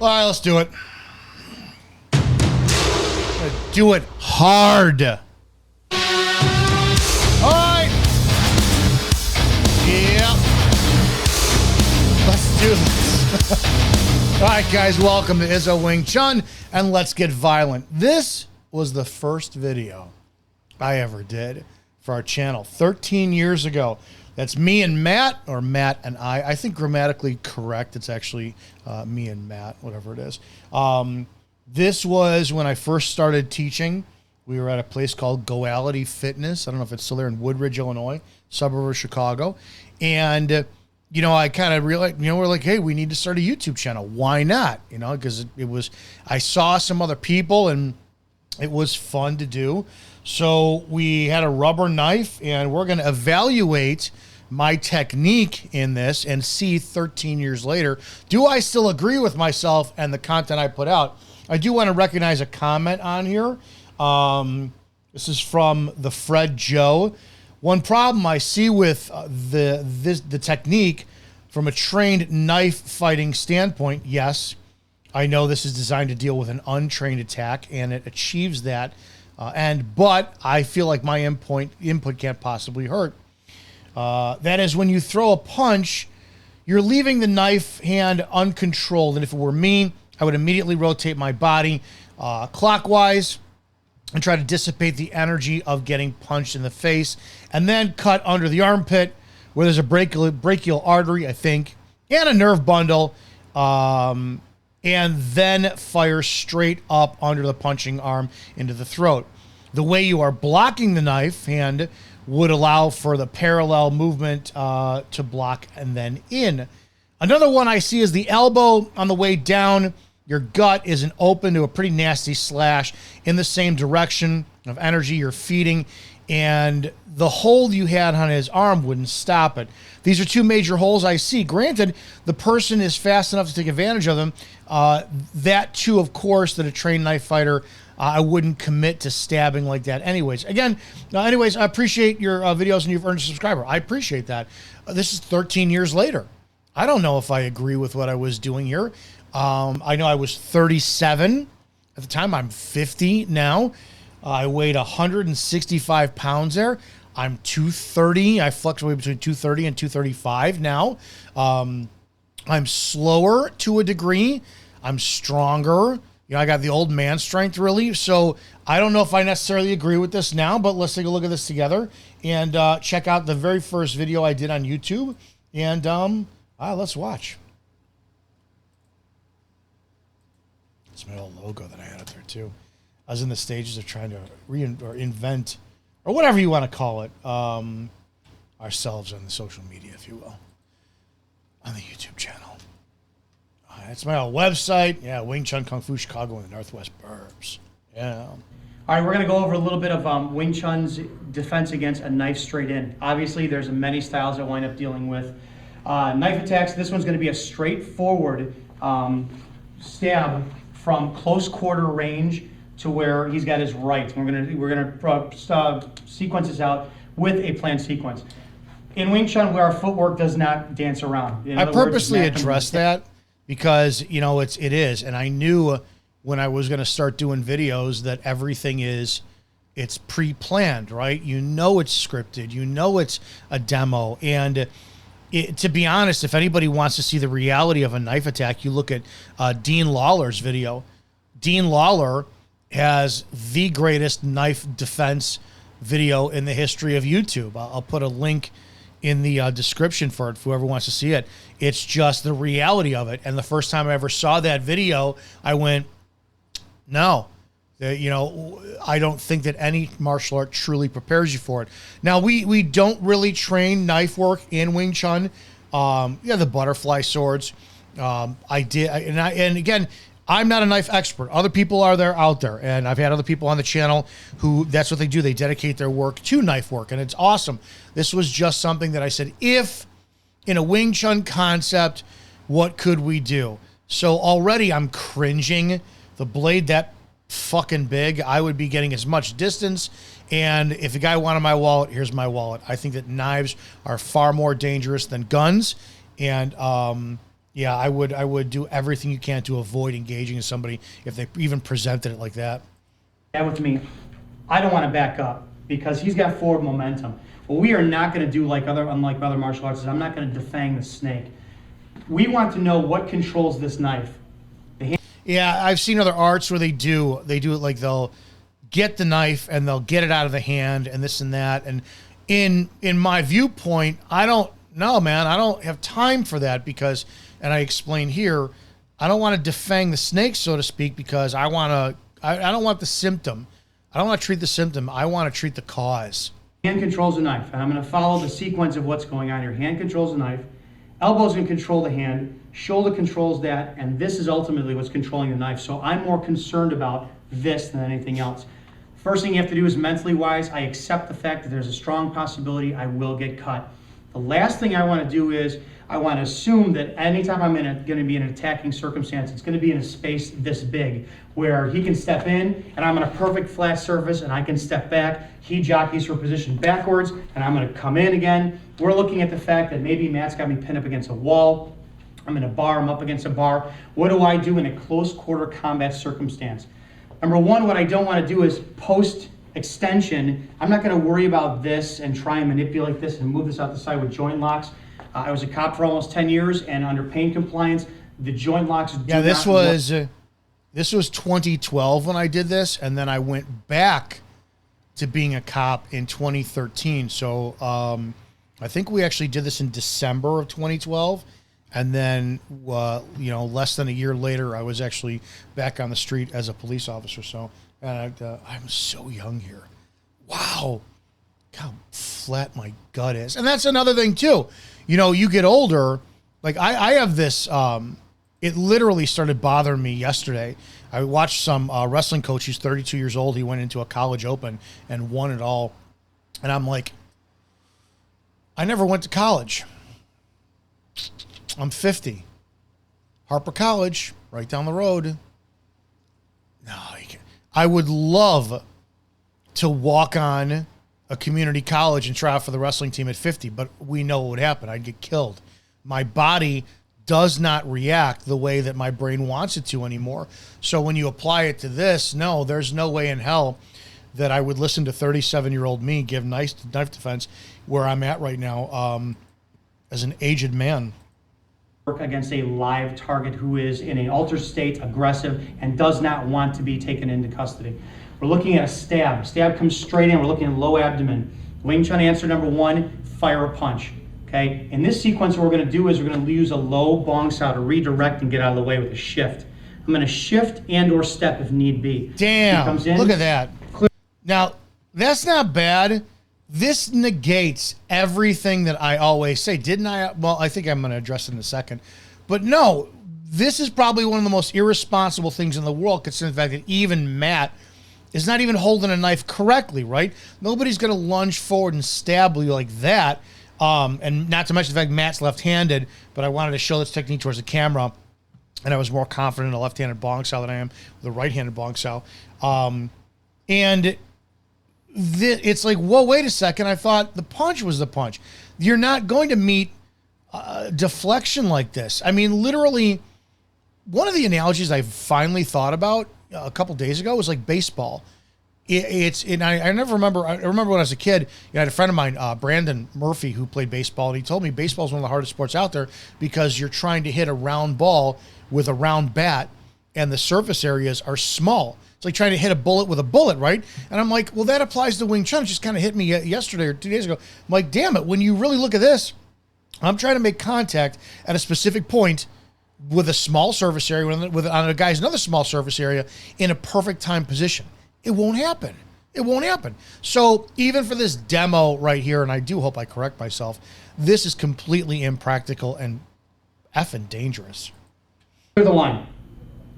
All right, let's do it. Do it hard. All right. Yeah. Let's do this. All right, guys, welcome to Izzo Wing Chun, and let's get violent. This was the first video I ever did for our channel 13 years ago. That's me and Matt, or Matt and I. I think grammatically correct. It's actually me and Matt, whatever it is. This was when I first started teaching. We were at a place called Goality Fitness. I don't know if it's still there in Woodridge, Illinois, suburb of Chicago. And, you know, I kind of realized, you know, we're like, hey, we need to start a YouTube channel. Why not? You know, because it was, I saw some other people and it was fun to do. So we had a rubber knife and we're going to evaluate my technique in this and see 13 years later, do I still agree with myself and the content I put out? I do want to recognize a comment on here. This is from the Fred Joe. One problem I see with the technique from a trained knife fighting standpoint, yes, I know this is designed to deal with an untrained attack and it achieves that. But I feel like my input can't possibly hurt. That is when you throw a punch, you're leaving the knife hand uncontrolled. And if it were me, I would immediately rotate my body clockwise and try to dissipate the energy of getting punched in the face, and then cut under the armpit where there's a brachial artery, I think, and a nerve bundle, and then fire straight up under the punching arm into the throat. The way you are blocking the knife hand would allow for the parallel movement to block and then in. Another one I see is the elbow on the way down. Your gut isn't open to a pretty nasty slash in the same direction of energy you're feeding, and the hold you had on his arm wouldn't stop it. These are two major holes I see. Granted, the person is fast enough to take advantage of them. That too, of course, that a trained knife fighter, I wouldn't commit to stabbing like that anyways. Again, anyways, I appreciate your videos and you've earned a subscriber. I appreciate that. This is 13 years later. I don't know if I agree with what I was doing here. I know I was 37 at the time. I'm 50 now. I weighed 165 pounds there. I'm 230. I fluctuate between 230 and 235 now. I'm slower to a degree. I'm stronger. You know, I got the old man strength really. So I don't know if I necessarily agree with this now, but let's take a look at this together and check out the very first video I did on YouTube. And let's watch. It's my old logo that I had up there too. I was in the stages of trying to invent, or whatever you want to call it, ourselves on the social media, if you will, on the YouTube channel. That's my old website. Yeah, Wing Chun Kung Fu Chicago in the Northwest Burbs. Yeah. All right, we're going to go over a little bit of Wing Chun's defense against a knife straight in. Obviously, there's many styles I wind up dealing with. Knife attacks, this one's going to be a straightforward stab from close quarter range to where he's got his right. We're gonna sequence this out with a planned sequence. In Wing Chun, where our footwork does not dance around. I purposely addressed that because, you know, it is, and I knew when I was going to start doing videos that everything it's pre-planned, right? You know it's scripted, you know it's a demo, and to be honest, if anybody wants to see the reality of a knife attack, you look at Dean Lawler's video. Dean Lawler has the greatest knife defense video in the history of YouTube. I'll put a link in the description for it, for whoever wants to see it. It's just the reality of it. And the first time I ever saw that video, I went, no. You know, I don't think that any martial art truly prepares you for it. Now, we don't really train knife work in Wing Chun. Yeah, the butterfly swords. And again, I'm not a knife expert. Other people are out there, and I've had other people on the channel who that's what they do. They dedicate their work to knife work, and it's awesome. This was just something that I said, if in a Wing Chun concept, what could we do? So already I'm cringing. The blade that fucking big, I would be getting as much distance, and if a guy wanted my wallet, here's my wallet. I think that knives are far more dangerous than guns, and Yeah, I would do everything you can to avoid engaging somebody if they even presented it like that. Yeah, with me, I don't want to back up because he's got forward momentum. What we are not going to do unlike other martial arts is I'm not going to defang the snake. We want to know what controls this knife. Yeah, I've seen other arts where they do it like they'll get the knife and they'll get it out of the hand and this and that. And in my viewpoint, I don't know, man. I don't have time for that because, and I explain here, I don't want to defang the snake, so to speak, because I don't want the symptom. I don't want to treat the symptom. I want to treat the cause. Hand controls the knife, and I'm going to follow the sequence of what's going on here. Hand controls the knife, elbow's going to control the hand, shoulder controls that, and this is ultimately what's controlling the knife. So I'm more concerned about this than anything else. First thing you have to do is mentally wise, I accept the fact that there's a strong possibility I will get cut. The last thing I want to do is I want to assume that anytime I'm going to be in an attacking circumstance, it's going to be in a space this big where he can step in and I'm on a perfect flat surface and I can step back. He jockeys for position backwards and I'm going to come in again. We're looking at the fact that maybe Matt's got me pinned up against a wall. I'm in a bar, I'm up against a bar. What do I do in a close quarter combat circumstance? Number one, what I don't want to do is post extension. I'm not going to worry about this and try and manipulate this and move this out the side with joint locks. I was a cop for almost 10 years, and under pain compliance, the joint locks do Yeah, this was 2012 when I did this, and then I went back to being a cop in 2013. So I think we actually did this in December of 2012, and then less than a year later, I was actually back on the street as a police officer. So and I'm so young here. Wow, how flat my gut is, and that's another thing too. You get older. Like I have this. It literally started bothering me yesterday. I watched some wrestling coach. He's 32 years old. He went into a college open and won it all. And I'm like, I never went to college. I'm 50. Harper College, right down the road. No, you can't. I would love to walk on a community college and try out for the wrestling team at 50, but we know what would happen. I'd get killed. My body does not react the way that my brain wants it to anymore. So when you apply it to this, no, there's no way in hell that I would listen to 37-year-old me give knife defense where I'm at right now as an aged man. Work against a live target who is in an altered state, aggressive, and does not want to be taken into custody. We're looking at a stab. Stab comes straight in. We're looking at low abdomen. Wing Chun answer number one, fire a punch. Okay. In this sequence, what we're going to do is we're going to use a low bong sao to redirect and get out of the way with a shift. I'm going to shift and or step if need be. Damn, comes in, look at that. Now, that's not bad. This negates everything that I always say. Didn't I? Well, I think I'm going to address it in a second. But no, this is probably one of the most irresponsible things in the world, considering the fact that even Matt is not even holding a knife correctly, right? Nobody's going to lunge forward and stab you like that. And not to mention the fact Matt's left-handed, but I wanted to show this technique towards the camera, and I was more confident in a left-handed bong sao than I am with a right-handed bong sao. And it's like, whoa, wait a second. I thought the punch was the punch. You're not going to meet deflection like this. I mean, literally, one of the analogies I finally thought about a couple days ago was like baseball. I remember when I was a kid, I had a friend of mine, Brandon Murphy, who played baseball, and he told me baseball is one of the hardest sports out there because you're trying to hit a round ball with a round bat, and the surface areas are small. It's like trying to hit a bullet with a bullet, right? And I'm like, well, that applies to Wing Chun. It just kind of hit me yesterday or 2 days ago. I'm like, damn it, when you really look at this, I'm trying to make contact at a specific point with a small surface area, on a guy's another small surface area in a perfect time position. It won't happen. It won't happen. So even for this demo right here, and I do hope I correct myself, this is completely impractical and effing dangerous. Clear the line.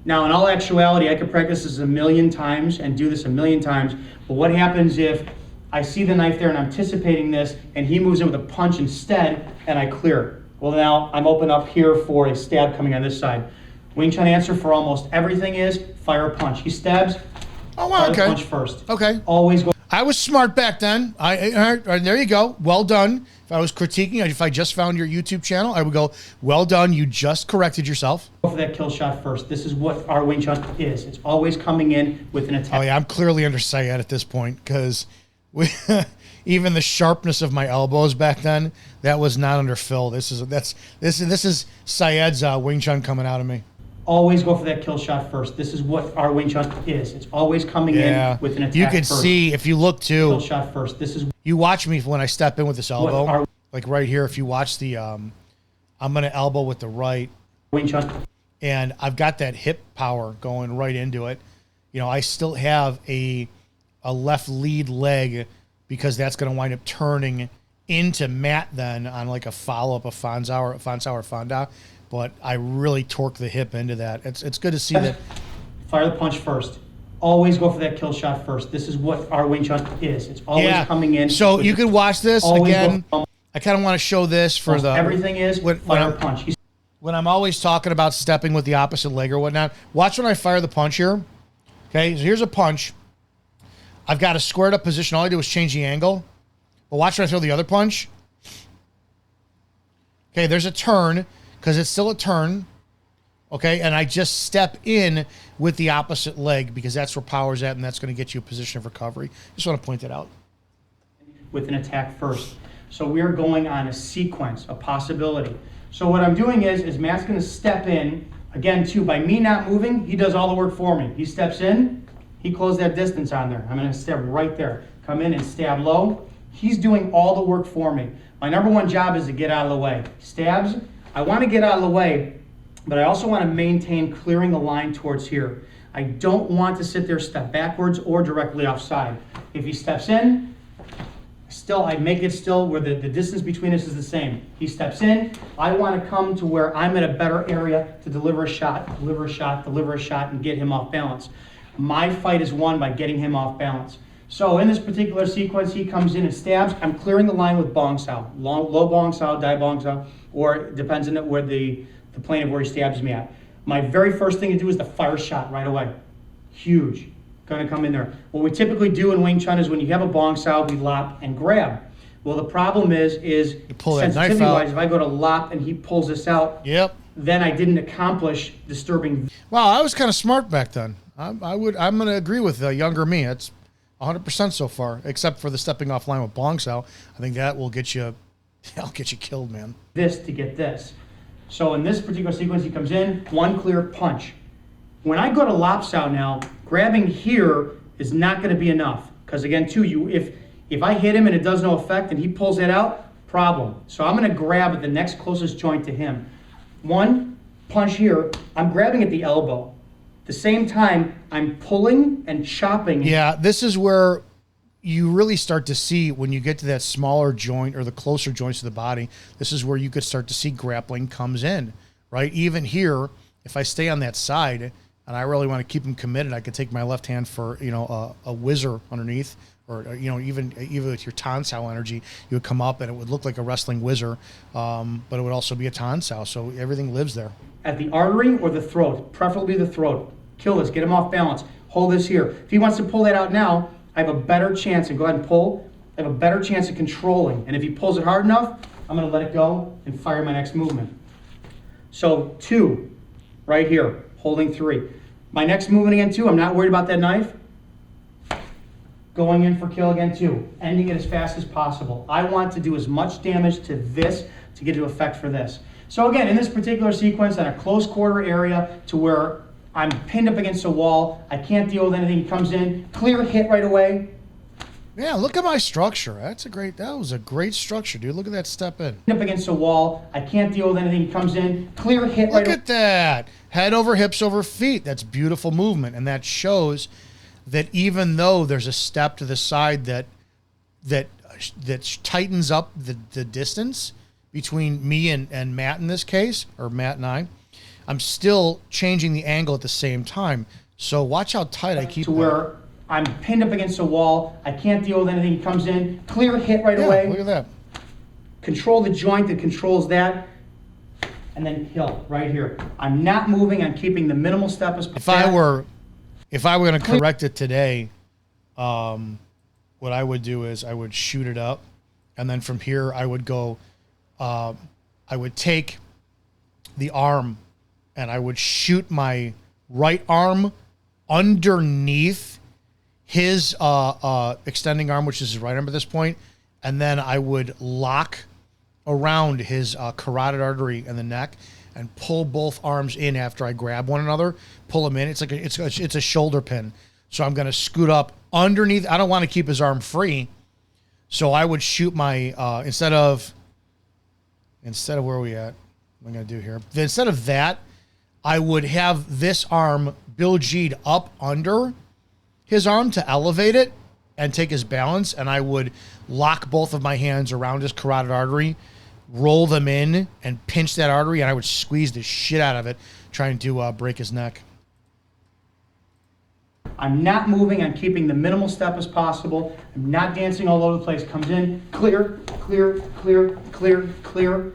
Now, in all actuality, I could practice this a million times and do this a million times, but what happens if I see the knife there and I'm anticipating this, and he moves in with a punch instead, and I clear? Well, now I'm open up here for a stab coming on this side. Wing Chun answer for almost everything is fire a punch. He stabs, fire the punch first. Okay. Always go. I was smart back then. All right, there you go. Well done. If I was critiquing, if I just found your YouTube channel, I would go, well done, you just corrected yourself. Go for that kill shot first. This is what our Wing Chun is. It's always coming in with an attack. Oh yeah, I'm clearly under Syed at this point because even the sharpness of my elbows back then, that was not under Phil. This is Syed's Wing Chun coming out of me. Always go for that kill shot first. This is what our Wing Chun is. It's always coming in with an attack. You can first. see if you look too. Kill shot first. This is. You watch me when I step in with this elbow, like right here. If you watch the, I'm gonna elbow with the right. Wing Chun. And I've got that hip power going right into it. You know, I still have a left lead leg because that's going to wind up turning into mat then on like a follow-up of Fonzauer Fonda. But I really torque the hip into that. It's good to see that. Fire the punch first. Always go for that kill shot first. This is what our Wing Chun is. It's always coming in. So you can watch this again. I kind of want to show this for the everything is fire the punch. When I'm always talking about stepping with the opposite leg or whatnot, watch when I fire the punch here. Okay, so here's a punch. I've got a squared up position. All I do is change the angle. But watch when I throw the other punch. Okay, there's a turn because it's still a turn. Okay, and I just step in with the opposite leg because that's where power's at and that's going to get you a position of recovery. Just want to point that out. With an attack first. So we're going on a sequence, a possibility. So what I'm doing is Matt's going to step in, again, too, by me not moving, he does all the work for me. He steps in, he closed that distance on there. I'm going to step right there. Come in and stab low. He's doing all the work for me. My number one job is to get out of the way. Stabs, I want to get out of the way, but I also want to maintain clearing the line towards here. I don't want to sit there, step backwards or directly offside. If he steps in, still, I make it still where the distance between us is the same. He steps in. I want to come to where I'm in a better area to deliver a shot, and get him off balance. My fight is won by getting him off balance. So in this particular sequence, he comes in and stabs. I'm clearing the line with bong sao, low bong sao, dai bong sao, or it depends on where the plane of where he stabs me at. My very first thing to do is the fire shot right away. Huge. Going to come in there. What we typically do in Wing Chun is when you have a bong sao, we lop and grab. Well, the problem is sensitivity-wise, if I go to lop and he pulls this out, then I didn't accomplish disturbing. Wow, I was kind of smart back then. I'm going to agree with younger me. It's 100% so far, except for the stepping off line with bong sao. I think that will get you, that'll get you killed, man. This to get this. So in this particular sequence, he comes in, one clear punch. When I go to lop sao now, grabbing here is not going to be enough. Because again, too, if I hit him and it does no effect and he pulls it out, problem. So I'm going to grab at the next closest joint to him. One punch here, I'm grabbing at the elbow. At the same time, I'm pulling and chopping. Yeah, this is where you really start to see when you get to that smaller joint or the closer joints to the body, this is where you could start to see grappling comes in, right? Even here, if I stay on that side, and I really want to keep him committed, I could take my left hand for, a whizzer underneath, or, even with your tan sao energy, you would come up and it would look like a wrestling whizzer, but it would also be a tan sao, so everything lives there. At the artery or the throat, preferably the throat. Kill this, get him off balance, hold this here. If he wants to pull that out now, I have a better chance, and go ahead and pull, I have a better chance of controlling. And if he pulls it hard enough, I'm going to let it go and fire my next movement. So 2, right here. Holding 3. My next movement again 2, I'm not worried about that knife. Going in for kill again 2. Ending it as fast as possible. I want to do as much damage to this to get to effect for this. So again, in this particular sequence, in a close quarter area to where I'm pinned up against a wall, I can't deal with anything. He comes in, clear hit right away. Yeah, look at my structure. That was a great structure, dude. Look at that step in. Up against a wall, I can't deal with anything. He comes in, clear hit right away. Look at that. Head over, hips over, feet. That's beautiful movement. And that shows that even though there's a step to the side that tightens up the distance between me and Matt in this case, or Matt and I'm still changing the angle at the same time. So watch how tight I keep to where I'm pinned up against a wall. I can't deal with anything. He comes in, clear hit right away. Look at that. Control the joint that controls that, and then kill right here. I'm not moving. I'm keeping the minimal step as possible. If I were going to correct it today, what I would do is I would shoot it up And then from here, I would go, I would take the arm and I would shoot my right arm underneath his extending arm, which is his right arm at this point. And then I would lock around his carotid artery in the neck and pull both arms in after I grab one another, pull them in. It's like it's a shoulder pin. So I'm going to scoot up underneath. I don't want to keep his arm free. So I would shoot my, instead of where are we at? What am I going to do here? Instead of that, I would have this arm Bill G'd up under his arm to elevate it and take his balance. And I would lock both of my hands around his carotid artery, roll them in and pinch that artery. And I would squeeze the shit out of it, trying to break his neck. I'm not moving. I'm keeping the minimal step as possible. I'm not dancing all over the place. Comes in, clear, clear, clear, clear, clear.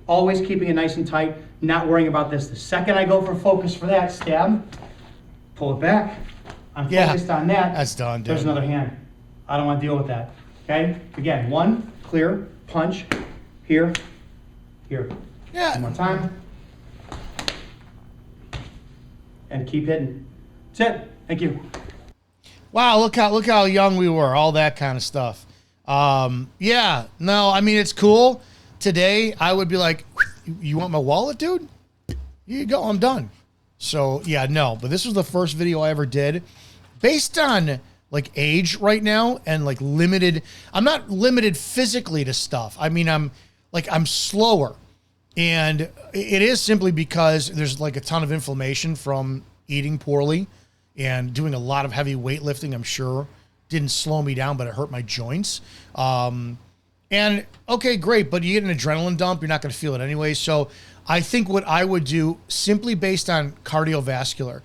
Always keeping it nice and tight, not worrying about this. The second I go for focus for that, stab, pull it back. I'm focused on that. That's done, dude. There's another hand. I don't want to deal with that. Okay? Again, one, clear, punch, here, here. Yeah. One more time. And keep hitting. That's it. Thank you. Wow, look how young we were, all that kind of stuff. Yeah, no, I mean, it's cool. Today, I would be like, you want my wallet, dude? Here you go, I'm done. So, yeah, no, but this was the first video I ever did. Based on, like, age right now and, like, limited, I'm not limited physically to stuff. I mean, I'm slower. And it is simply because there's, like, a ton of inflammation from eating poorly and doing a lot of heavy weightlifting, I'm sure. Didn't slow me down, but it hurt my joints. And okay, great, but you get an adrenaline dump, you're not going to feel it anyway. So I think what I would do, simply based on cardiovascular,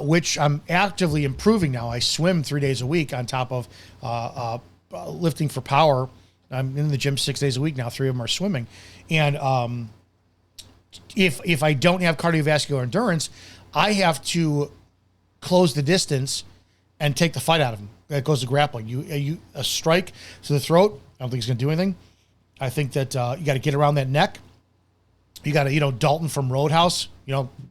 which I'm actively improving now. I swim 3 days a week on top of lifting for power. I'm in the gym 6 days a week now. 3 of them are swimming. And if I don't have cardiovascular endurance, I have to close the distance and take the fight out of him. That goes to grappling. A strike to the throat, I don't think he's going to do anything. I think that you got to get around that neck. You got to, Dalton from Roadhouse,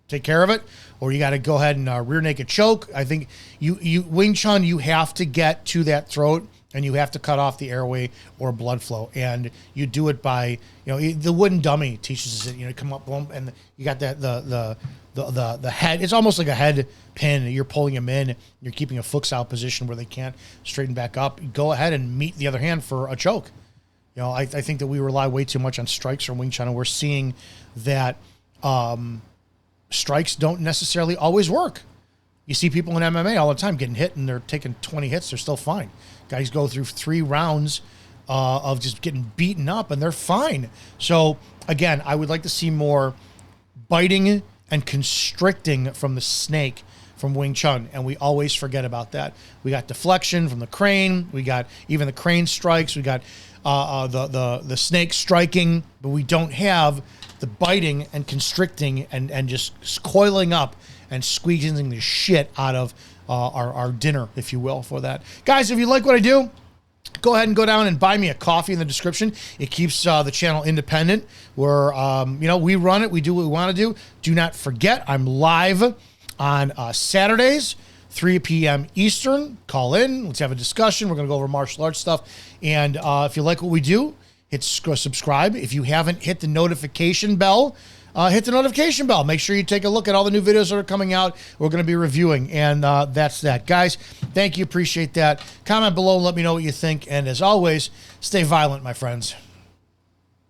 take care of it. Or you got to go ahead and rear naked choke. I think you Wing Chun, you have to get to that throat and you have to cut off the airway or blood flow. And you do it by, the wooden dummy teaches us it. Come up, boom, and you got that the head. It's almost like a head pin. You're pulling them in. You're keeping a foot out position where they can't straighten back up. Go ahead and meet the other hand for a choke. I think that we rely way too much on strikes from Wing Chun, and we're seeing that strikes don't necessarily always work. You see people in MMA all the time getting hit, and they're taking 20 hits. They're still fine. Guys go through 3 rounds of just getting beaten up, and they're fine. So, again, I would like to see more biting and constricting from the snake from Wing Chun, and we always forget about that. We got deflection from the crane. We got even the crane strikes. We got the snake striking, but we don't have the biting and constricting and just coiling up and squeezing the shit out of our dinner, if you will, for that. Guys, if you like what I do, go ahead and go down and buy me a coffee in the description. It keeps the channel independent. We're, we run it. We do what we want to do. Do not forget, I'm live on Saturdays, 3 p.m. Eastern. Call in. Let's have a discussion. We're going to go over martial arts stuff. And if you like what we do, hit subscribe. If you haven't hit the notification bell, hit the notification bell. Make sure you take a look at all the new videos that are coming out. We're going to be reviewing. And that's that. Guys, thank you. Appreciate that. Comment below and let me know what you think. And as always, stay violent, my friends.